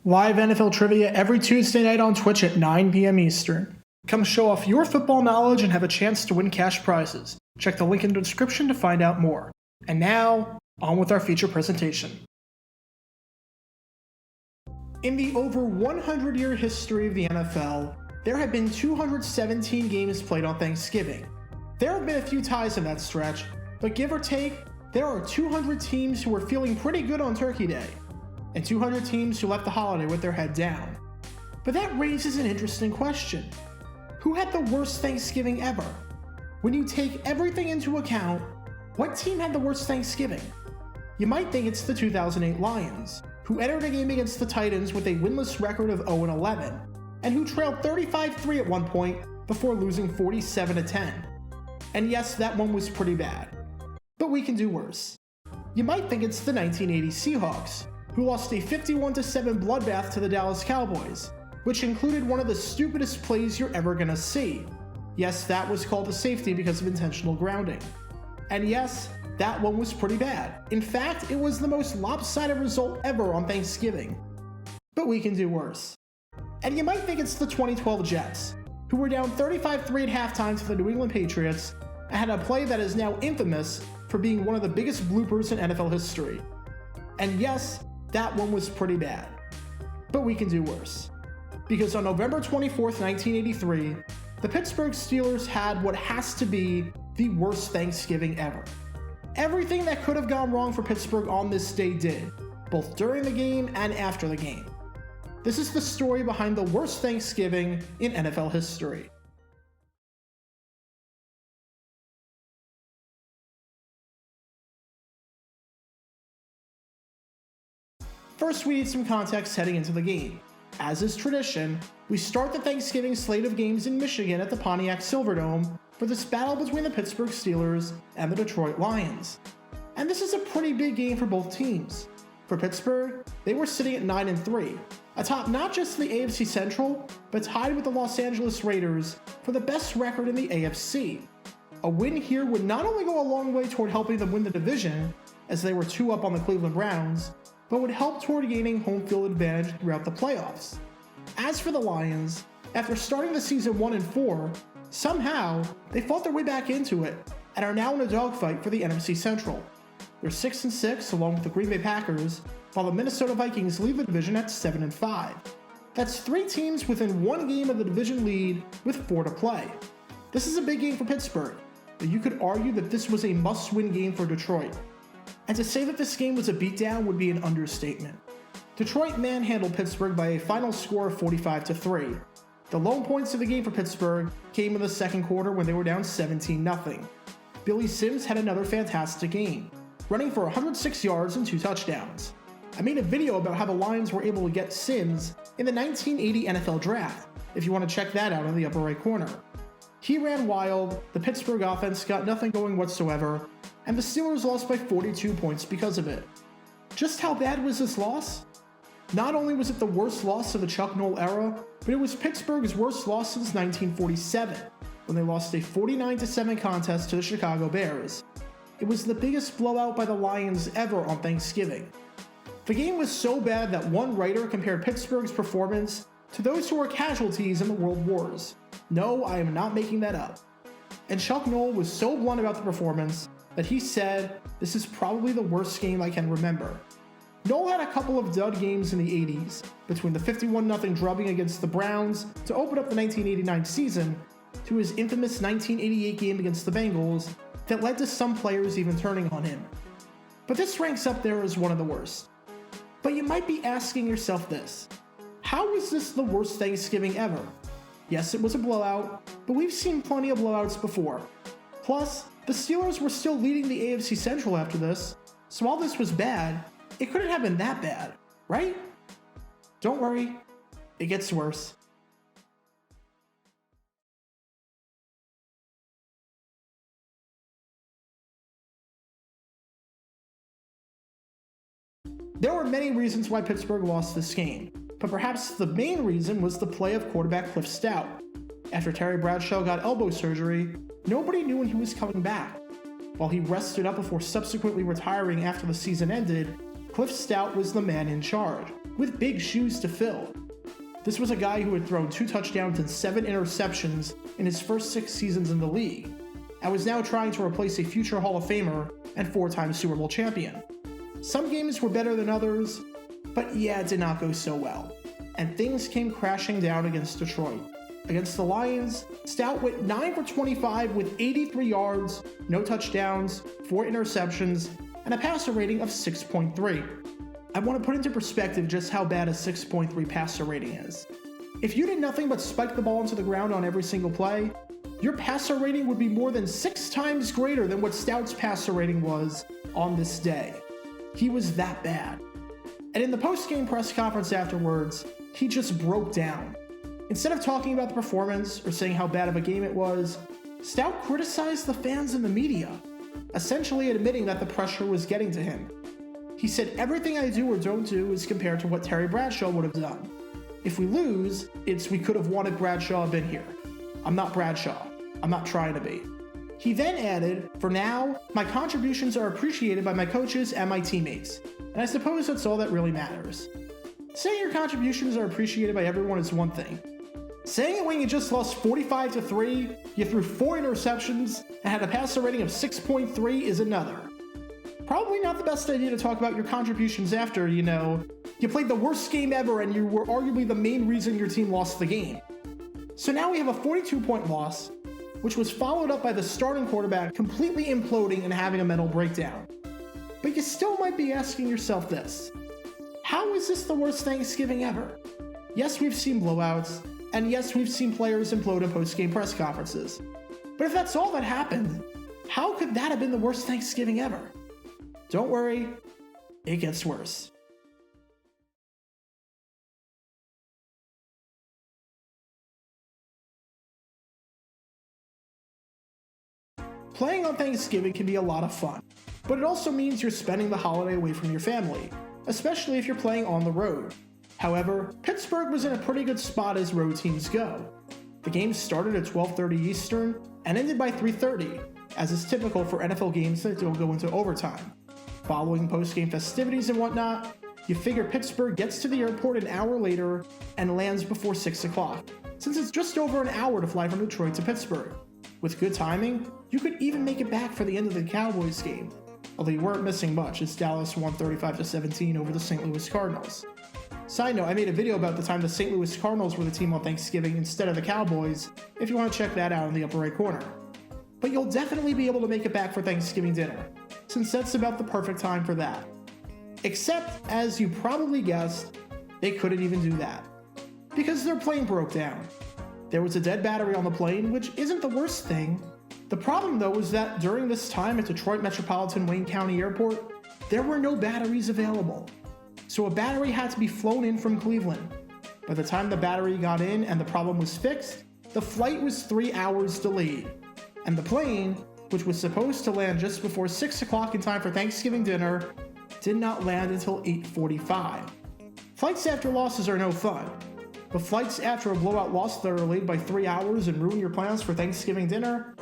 Live NFL trivia every Tuesday night on Twitch at 9 p.m. Eastern. Come show off your football knowledge and have a chance to win cash prizes. Check the link in the description to find out more. And now, on with our feature presentation. In the over 100-year history of the NFL, there have been 217 games played on Thanksgiving. There have been a few ties in that stretch, but give or take, there are 200 teams who are feeling pretty good on Turkey Day, and 200 teams who left the holiday with their head down. But that raises an interesting question. Who had the worst Thanksgiving ever? When you take everything into account, what team had the worst Thanksgiving? You might think it's the 2008 Lions, who entered a game against the Titans with a winless record of 0-11, and who trailed 35-3 at one point before losing 47-10. And yes, that one was pretty bad. But we can do worse. You might think it's the 1980 Seahawks, who lost a 51-7 bloodbath to the Dallas Cowboys, which included one of the stupidest plays you're ever gonna see. Yes, that was called a safety because of intentional grounding. And yes, that one was pretty bad. In fact, it was the most lopsided result ever on Thanksgiving. But we can do worse. And you might think it's the 2012 Jets, who were down 35-3 at halftime to the New England Patriots and had a play that is now infamous for being one of the biggest bloopers in NFL history. And yes, that one was pretty bad. But we can do worse. Because on November 24th, 1983, the Pittsburgh Steelers had what has to be the worst Thanksgiving ever. Everything that could have gone wrong for Pittsburgh on this day did, both during the game and after the game. This is the story behind the worst Thanksgiving in NFL history. First, we need some context heading into the game. As is tradition, we start the Thanksgiving slate of games in Michigan at the Pontiac Silverdome for this battle between the Pittsburgh Steelers and the Detroit Lions. And this is a pretty big game for both teams. For Pittsburgh, they were sitting at 9-3, atop not just the AFC Central, but tied with the Los Angeles Raiders for the best record in the AFC. A win here would not only go a long way toward helping them win the division, as they were 2 up on the Cleveland Browns, but would help toward gaining home field advantage throughout the playoffs. As for the Lions, after starting the season 1-4, somehow they fought their way back into it and are now in a dogfight for the NFC Central. They're 6-6 along with the Green Bay Packers, while the Minnesota Vikings lead the division at 7-5. That's 3 teams within 1 game of the division lead with 4 to play. This is a big game for Pittsburgh, but you could argue that this was a must-win game for Detroit. And to say that this game was a beatdown would be an understatement. Detroit manhandled Pittsburgh by a final score of 45-3. The lone points of the game for Pittsburgh came in the second quarter when they were down 17-0. Billy Sims had another fantastic game, running for 106 yards and 2 touchdowns. I made a video about how the Lions were able to get Sims in the 1980 NFL Draft, if you want to check that out in the upper right corner. He ran wild, the Pittsburgh offense got nothing going whatsoever, and the Steelers lost by 42 points because of it. Just how bad was this loss? Not only was it the worst loss of the Chuck Noll era, but it was Pittsburgh's worst loss since 1947, when they lost a 49-7 contest to the Chicago Bears. It was the biggest blowout by the Lions ever on Thanksgiving. The game was so bad that one writer compared Pittsburgh's performance to those who were casualties in the World Wars. No, I am not making that up. And Chuck Noll was so blunt about the performance that he said, "This is probably the worst game I can remember." Noll had a couple of dud games in the 80s, between the 51-0 drubbing against the Browns to open up the 1989 season, to his infamous 1988 game against the Bengals that led to some players even turning on him. But this ranks up there as one of the worst. But you might be asking yourself this: how was this the worst Thanksgiving ever? Yes, it was a blowout, but we've seen plenty of blowouts before. Plus, the Steelers were still leading the AFC Central after this, so while this was bad, it couldn't have been that bad, right? Don't worry, it gets worse. There were many reasons why Pittsburgh lost this game, but perhaps the main reason was the play of quarterback Cliff Stout. After Terry Bradshaw got elbow surgery, nobody knew when he was coming back. While he rested up before subsequently retiring after the season ended, Cliff Stout was the man in charge. with big shoes to fill. This was a guy who had thrown 2 touchdowns and 7 interceptions in his first 6 seasons in the league, and was now trying to replace a future Hall of Famer and 4-time Super Bowl champion. Some games were better than others, but yeah, it did not go so well, and things came crashing down against Detroit. Against the Lions, Stout went 9 for 25 with 83 yards, no touchdowns, 4 interceptions, and a passer rating of 6.3. I want to put into perspective just how bad a 6.3 passer rating is. If you did nothing but spike the ball into the ground on every single play, your passer rating would be more than 6 times greater than what Stout's passer rating was on this day. He was that bad. And in the post-game press conference afterwards, he just broke down. Instead of talking about the performance or saying how bad of a game it was, Stout criticized the fans and the media, essentially admitting that the pressure was getting to him. He said, "Everything I do or don't do is compared to what Terry Bradshaw would have done. If we lose, it's we could have wanted Bradshaw been here. I'm not Bradshaw. I'm not trying to be." He then added, "For now, my contributions are appreciated by my coaches and my teammates, and I suppose that's all that really matters." Saying your contributions are appreciated by everyone is one thing. Saying it when you just lost 45-3, you threw 4 interceptions, and had a passer rating of 6.3 is another. Probably not the best idea to talk about your contributions after, you played the worst game ever and you were arguably the main reason your team lost the game. So now we have a 42-point loss, which was followed up by the starting quarterback completely imploding and having a mental breakdown. But you still might be asking yourself this: how is this the worst Thanksgiving ever? Yes, we've seen blowouts, and yes, we've seen players implode in post-game press conferences. But if that's all that happened, how could that have been the worst Thanksgiving ever? Don't worry, it gets worse. Playing on Thanksgiving can be a lot of fun, but it also means you're spending the holiday away from your family, especially if you're playing on the road. However, Pittsburgh was in a pretty good spot as road teams go. The game started at 12:30 Eastern and ended by 3:30, as is typical for NFL games that don't go into overtime. Following post-game festivities and whatnot, you figure Pittsburgh gets to the airport an hour later and lands before 6 o'clock, since it's just over an hour to fly from Detroit to Pittsburgh. With good timing, you could even make it back for the end of the Cowboys game, although you weren't missing much as Dallas won 35-17 over the St. Louis Cardinals. Side note, I made a video about the time the St. Louis Cardinals were the team on Thanksgiving instead of the Cowboys, if you want to check that out in the upper right corner. But you'll definitely be able to make it back for Thanksgiving dinner, since that's about the perfect time for that. Except, as you probably guessed, they couldn't even do that, because their plane broke down. There was a dead battery on the plane, which isn't the worst thing. The problem though was that during this time at Detroit Metropolitan Wayne County Airport, there were no batteries available. So a battery had to be flown in from Cleveland. By the time the battery got in and the problem was fixed, the flight was 3 hours delayed. And the plane, which was supposed to land just before 6 o'clock in time for Thanksgiving dinner, did not land until 8:45. Flights after losses are no fun, but flights after a blowout loss that are delayed by 3 hours and ruin your plans for Thanksgiving dinner,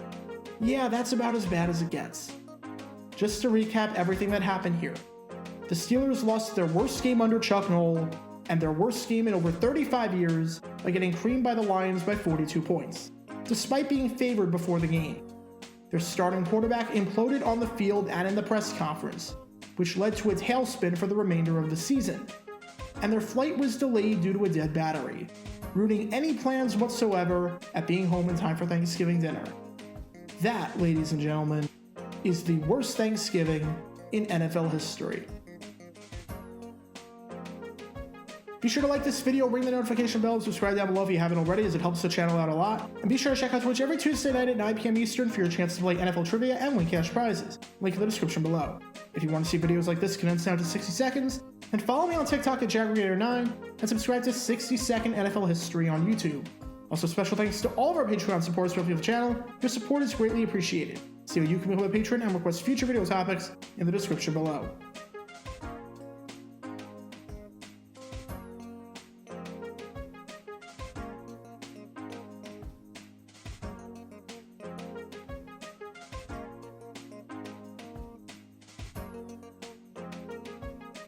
yeah, that's about as bad as it gets. Just to recap everything that happened here. The Steelers lost their worst game under Chuck Noll, and their worst game in over 35 years by getting creamed by the Lions by 42 points, despite being favored before the game. Their starting quarterback imploded on the field and in the press conference, which led to a tailspin for the remainder of the season. And their flight was delayed due to a dead battery, ruining any plans whatsoever at being home in time for Thanksgiving dinner. That, ladies and gentlemen, is the worst Thanksgiving in NFL history. Be sure to like this video, ring the notification bell, and subscribe down below if you haven't already, as it helps the channel out a lot. And be sure to check out Twitch every Tuesday night at 9 p.m. Eastern for your chance to play NFL trivia and win cash prizes. Link in the description below. If you want to see videos like this condensed down to 60 seconds, then follow me on TikTok at Jaggregator9 and subscribe to 60 Second NFL History on YouTube. Also, special thanks to all of our Patreon supporters for the channel. Your support is greatly appreciated. See how you can become a patron and request future video topics in the description below.